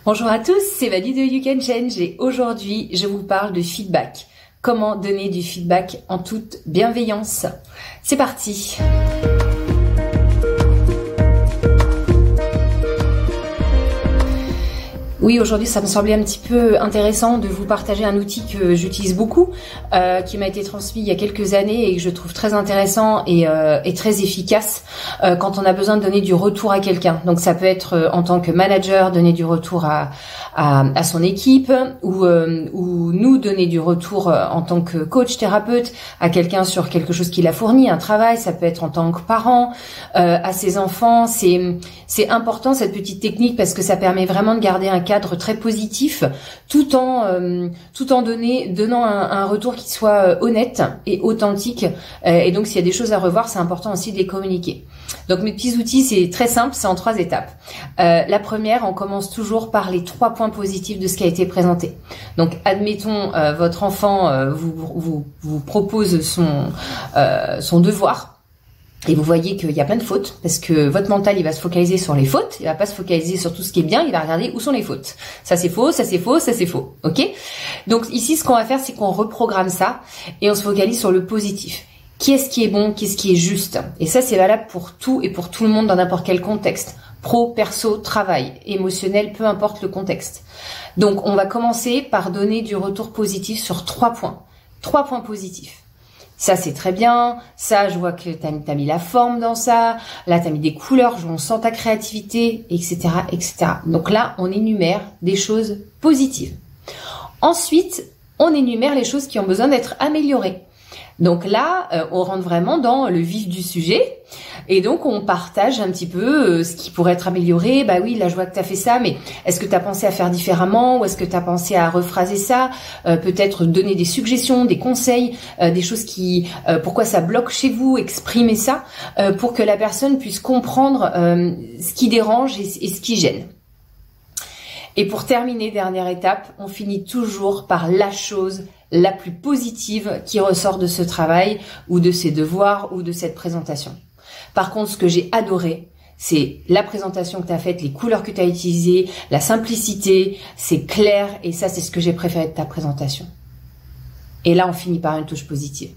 Bonjour à tous, c'est Valie de You Can Change et aujourd'hui je vous parle de feedback. Comment donner du feedback en toute bienveillance. C'est parti. Oui, aujourd'hui, ça me semblait un petit peu intéressant de vous partager un outil que j'utilise beaucoup, qui m'a été transmis il y a quelques années et que je trouve très intéressant et très efficace quand on a besoin de donner du retour à quelqu'un. Donc, ça peut être en tant que manager, donner du retour à son équipe ou nous donner du retour en tant que coach, thérapeute à quelqu'un sur quelque chose qu'il a fourni, un travail. Ça peut être en tant que parent, à ses enfants. C'est important cette petite technique parce que ça permet vraiment de garder un cadre très positif tout en donnant un retour qui soit honnête et authentique, et donc s'il y a des choses à revoir, c'est important aussi de les communiquer. Donc mes petits outils, c'est très simple, c'est en 3 étapes. La première, on commence toujours par les 3 points positifs de ce qui a été présenté. Donc admettons votre enfant vous propose son devoir. Et vous voyez qu'il y a plein de fautes, parce que votre mental, il va se focaliser sur les fautes, il va pas se focaliser sur tout ce qui est bien, il va regarder où sont les fautes. Ça c'est faux, ça c'est faux, ça c'est faux. Ok? Donc ici, ce qu'on va faire, c'est qu'on reprogramme ça et on se focalise sur le positif. Qu'est-ce qui est bon, qu'est-ce qui est juste? Et ça, c'est valable pour tout et pour tout le monde dans n'importe quel contexte. Pro, perso, travail, émotionnel, peu importe le contexte. Donc, on va commencer par donner du retour positif sur 3 points. 3 points positifs. Ça, c'est très bien. Ça, je vois que t'as mis la forme dans ça. Là, t'as mis des couleurs. On sent ta créativité, etc., etc. Donc là, on énumère des choses positives. Ensuite, on énumère les choses qui ont besoin d'être améliorées. Donc là, on rentre vraiment dans le vif du sujet. Et donc, on partage un petit peu ce qui pourrait être amélioré. Bah oui, là, je vois que tu as fait ça, mais est-ce que tu as pensé à faire différemment ou est-ce que tu as pensé à rephraser ça? Peut-être donner des suggestions, des conseils, des choses qui... pourquoi ça bloque chez vous, exprimer ça pour que la personne puisse comprendre ce qui dérange et ce qui gêne. Et pour terminer, dernière étape, on finit toujours par la chose la plus positive qui ressort de ce travail ou de ces devoirs ou de cette présentation. Par contre, ce que j'ai adoré, c'est la présentation que tu as faite, les couleurs que tu as utilisées, la simplicité, c'est clair et ça, c'est ce que j'ai préféré de ta présentation. Et là, on finit par une touche positive.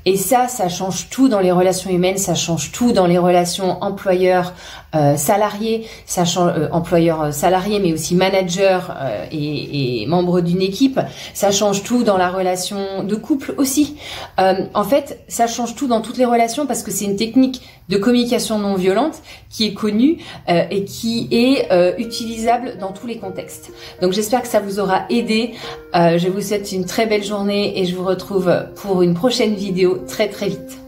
Et ça change tout dans les relations humaines, ça change tout dans les relations employeurs-salariés, ça change employeur-salarié, mais aussi manager et membre d'une équipe. Ça change tout dans la relation de couple aussi. En fait, ça change tout dans toutes les relations parce que c'est une technique de communication non violente qui est connue et qui est utilisable dans tous les contextes. Donc j'espère que ça vous aura aidé. Je vous souhaite une très belle journée et je vous retrouve pour une prochaine vidéo très très vite.